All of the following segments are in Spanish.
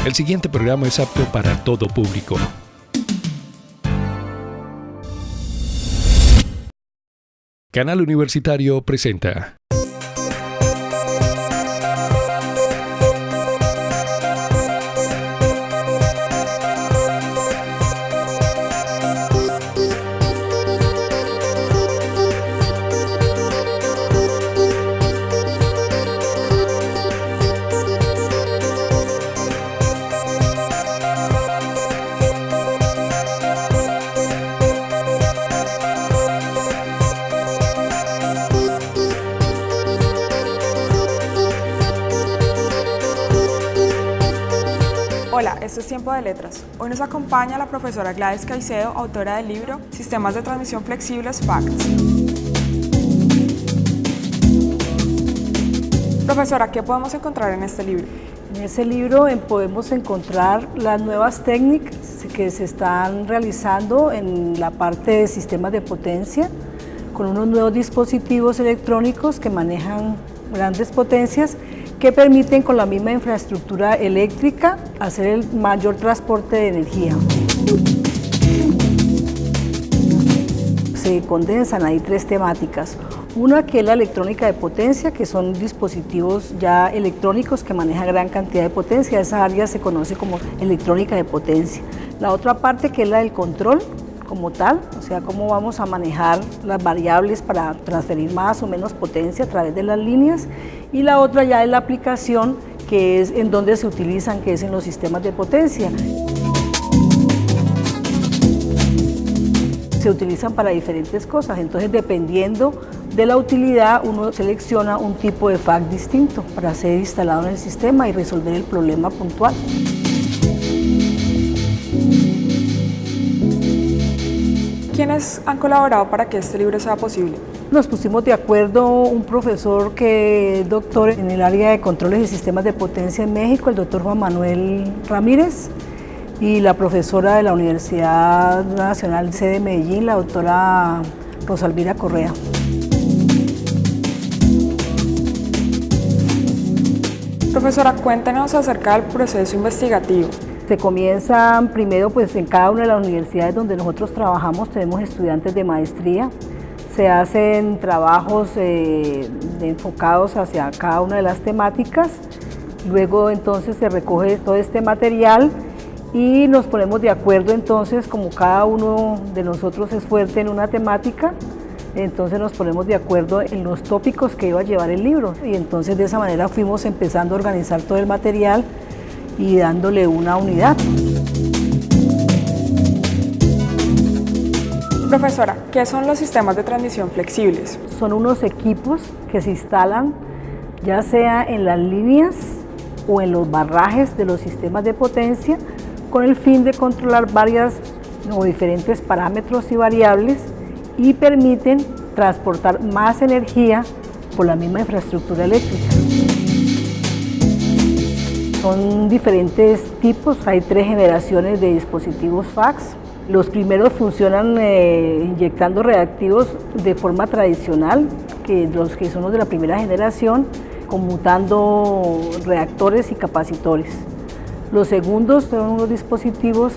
El siguiente programa es apto para todo público. Canal Universitario presenta. Hola, esto es Tiempo de Letras. Hoy nos acompaña la profesora Gladys Caicedo, autora del libro Sistemas de Transmisión Flexibles, FACTS. Profesora, ¿qué podemos encontrar en este libro? En ese libro podemos encontrar las nuevas técnicas que se están realizando en la parte de sistemas de potencia, con unos nuevos dispositivos electrónicos que manejan grandes potencias, que permiten con la misma infraestructura eléctrica hacer el mayor transporte de energía. Se condensan ahí tres temáticas. Una que es la electrónica de potencia, que son dispositivos ya electrónicos que manejan gran cantidad de potencia. Esa área se conoce como electrónica de potencia. La otra parte que es la del control como tal, o sea, cómo vamos a manejar las variables para transferir más o menos potencia a través de las líneas. Y la otra ya es la aplicación, que es en donde se utilizan, que es en los sistemas de potencia. Se utilizan para diferentes cosas, entonces dependiendo de la utilidad uno selecciona un tipo de FACT distinto para ser instalado en el sistema y resolver el problema puntual. ¿Quiénes han colaborado para que este libro sea posible? Nos pusimos de acuerdo un profesor que es doctor en el área de controles y sistemas de potencia en México, el doctor Juan Manuel Ramírez, y la profesora de la Universidad Nacional C de Medellín, la doctora Rosalvira Correa. Profesora, cuéntenos acerca del proceso investigativo. Se comienza primero en cada una de las universidades donde nosotros trabajamos, tenemos estudiantes de maestría, se hacen trabajos enfocados hacia cada una de las temáticas, luego entonces se recoge todo este material y nos ponemos de acuerdo entonces, como cada uno de nosotros es fuerte en una temática, entonces nos ponemos de acuerdo en los tópicos que iba a llevar el libro y entonces de esa manera fuimos empezando a organizar todo el material y dándole una unidad. Profesora, ¿qué son los sistemas de transmisión flexibles? Son unos equipos que se instalan ya sea en las líneas o en los barrajes de los sistemas de potencia con el fin de controlar varias o diferentes parámetros y variables y permiten transportar más energía por la misma infraestructura eléctrica. Son diferentes tipos, hay 3 generaciones de dispositivos FACTS. Los primeros funcionan inyectando reactivos de forma tradicional, los que son los de la primera generación, conmutando reactores y capacitores. Los segundos son unos dispositivos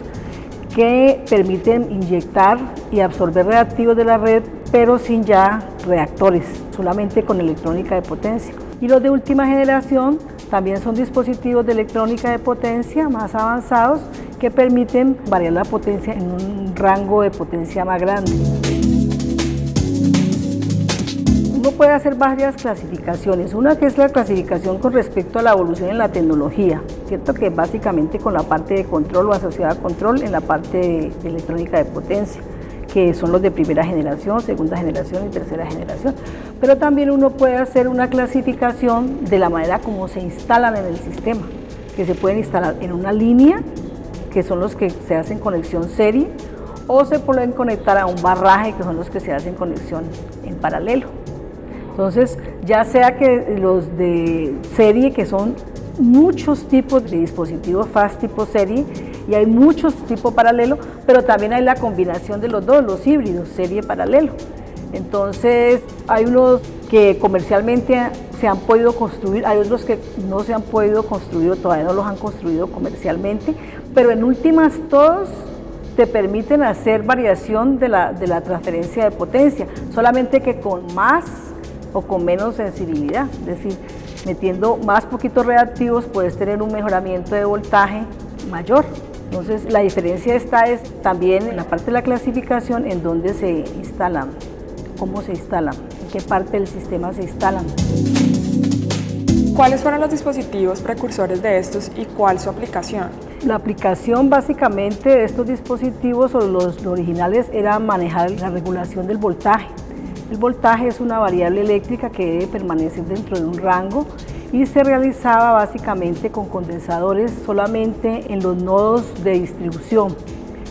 que permiten inyectar y absorber reactivos de la red, pero sin ya reactores, solamente con electrónica de potencia. Y los de última generación también son dispositivos de electrónica de potencia más avanzados que permiten variar la potencia en un rango de potencia más grande. Uno puede hacer varias clasificaciones, una que es la clasificación con respecto a la evolución en la tecnología, ¿cierto? Que básicamente con la parte de control o asociada a control en la parte de electrónica de potencia, que son los de primera generación, segunda generación y tercera generación. Pero también uno puede hacer una clasificación de la manera como se instalan en el sistema, que se pueden instalar en una línea, que son los que se hacen conexión serie, o se pueden conectar a un barraje, que son los que se hacen conexión en paralelo. Entonces, ya sea que los de serie, que son muchos tipos de dispositivos FACTS tipo serie, y hay muchos tipo paralelo, pero también hay la combinación de los dos, los híbridos, serie paralelo. Entonces hay unos que comercialmente se han podido construir, hay otros que no se han podido construir o todavía no los han construido comercialmente, pero en últimas todos te permiten hacer variación de la transferencia de potencia, solamente que con más o con menos sensibilidad, es decir, metiendo más poquitos reactivos puedes tener un mejoramiento de voltaje mayor. Entonces la diferencia está es también en la parte de la clasificación, en dónde se instalan, cómo se instalan, en qué parte del sistema se instalan. ¿Cuáles fueron los dispositivos precursores de estos y cuál su aplicación? La aplicación básicamente de estos dispositivos o los originales era manejar la regulación del voltaje. El voltaje es una variable eléctrica que debe permanecer dentro de un rango y se realizaba básicamente con condensadores solamente en los nodos de distribución.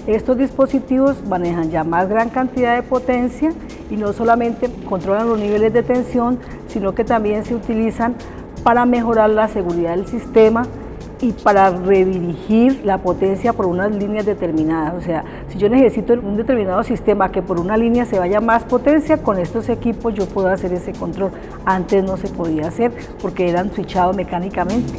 Estos dispositivos manejan ya más gran cantidad de potencia y no solamente controlan los niveles de tensión, sino que también se utilizan para mejorar la seguridad del sistema y para redirigir la potencia por unas líneas determinadas. O sea, si yo necesito un determinado sistema que por una línea se vaya más potencia, con estos equipos yo puedo hacer ese control. Antes no se podía hacer porque eran switchados mecánicamente.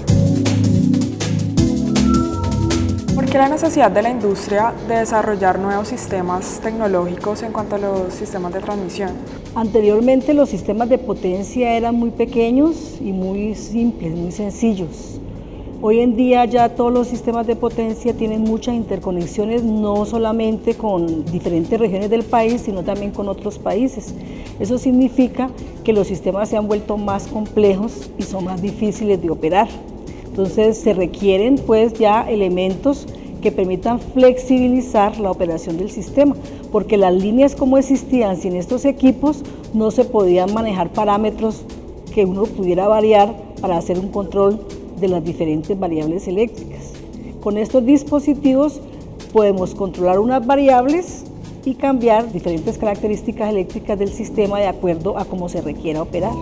¿Por qué la necesidad de la industria de desarrollar nuevos sistemas tecnológicos en cuanto a los sistemas de transmisión? Anteriormente los sistemas de potencia eran muy pequeños y muy simples, muy sencillos. Hoy en día ya todos los sistemas de potencia tienen muchas interconexiones, no solamente con diferentes regiones del país, sino también con otros países. Eso significa que los sistemas se han vuelto más complejos y son más difíciles de operar. Entonces se requieren pues ya elementos que permitan flexibilizar la operación del sistema, porque las líneas como existían sin estos equipos no se podían manejar parámetros que uno pudiera variar para hacer un control de las diferentes variables eléctricas. Con estos dispositivos podemos controlar unas variables y cambiar diferentes características eléctricas del sistema de acuerdo a cómo se requiera operar.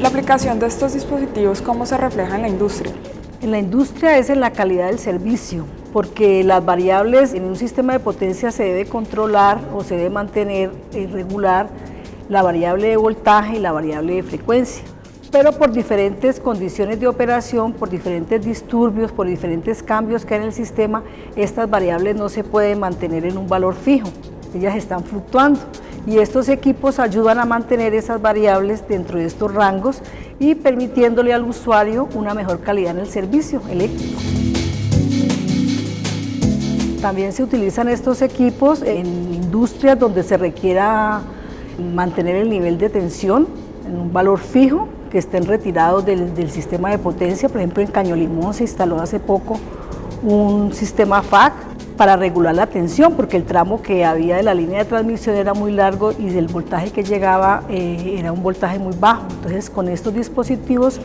La aplicación de estos dispositivos, ¿cómo se refleja en la industria? En la industria es en la calidad del servicio, porque las variables en un sistema de potencia se debe controlar o se debe mantener y regular la variable de voltaje y la variable de frecuencia. Pero por diferentes condiciones de operación, por diferentes disturbios, por diferentes cambios que hay en el sistema, estas variables no se pueden mantener en un valor fijo, ellas están fluctuando. Y estos equipos ayudan a mantener esas variables dentro de estos rangos y permitiéndole al usuario una mejor calidad en el servicio eléctrico. También se utilizan estos equipos en industrias donde se requiera mantener el nivel de tensión en un valor fijo, que estén retirados del sistema de potencia. Por ejemplo, en Caño Limón se instaló hace poco un sistema FAC para regular la tensión, porque el tramo que había de la línea de transmisión era muy largo y el voltaje que llegaba era un voltaje muy bajo. Entonces, con estos dispositivos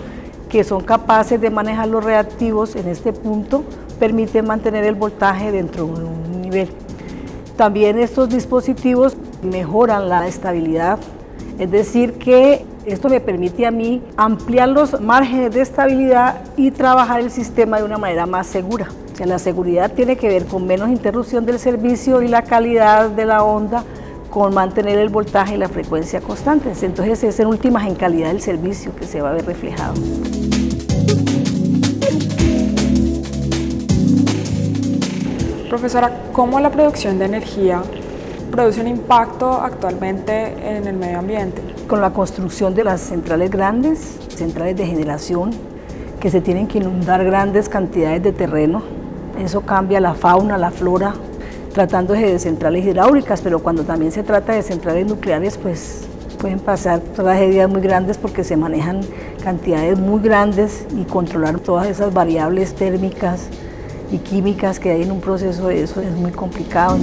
que son capaces de manejar los reactivos en este punto, permiten mantener el voltaje dentro de un nivel. También estos dispositivos mejoran la estabilidad, es decir que esto me permite a mí ampliar los márgenes de estabilidad y trabajar el sistema de una manera más segura. O sea, la seguridad tiene que ver con menos interrupción del servicio y la calidad de la onda con mantener el voltaje y la frecuencia constantes. Entonces es en últimas en calidad del servicio que se va a ver reflejado. Profesora, ¿cómo la producción de energía produce un impacto actualmente en el medio ambiente? Con la construcción de las centrales grandes, centrales de generación, que se tienen que inundar grandes cantidades de terreno, eso cambia la fauna, la flora, tratándose de centrales hidráulicas, pero cuando también se trata de centrales nucleares, pues pueden pasar tragedias muy grandes porque se manejan cantidades muy grandes y controlar todas esas variables térmicas y químicas que hay en un proceso de eso es muy complicado.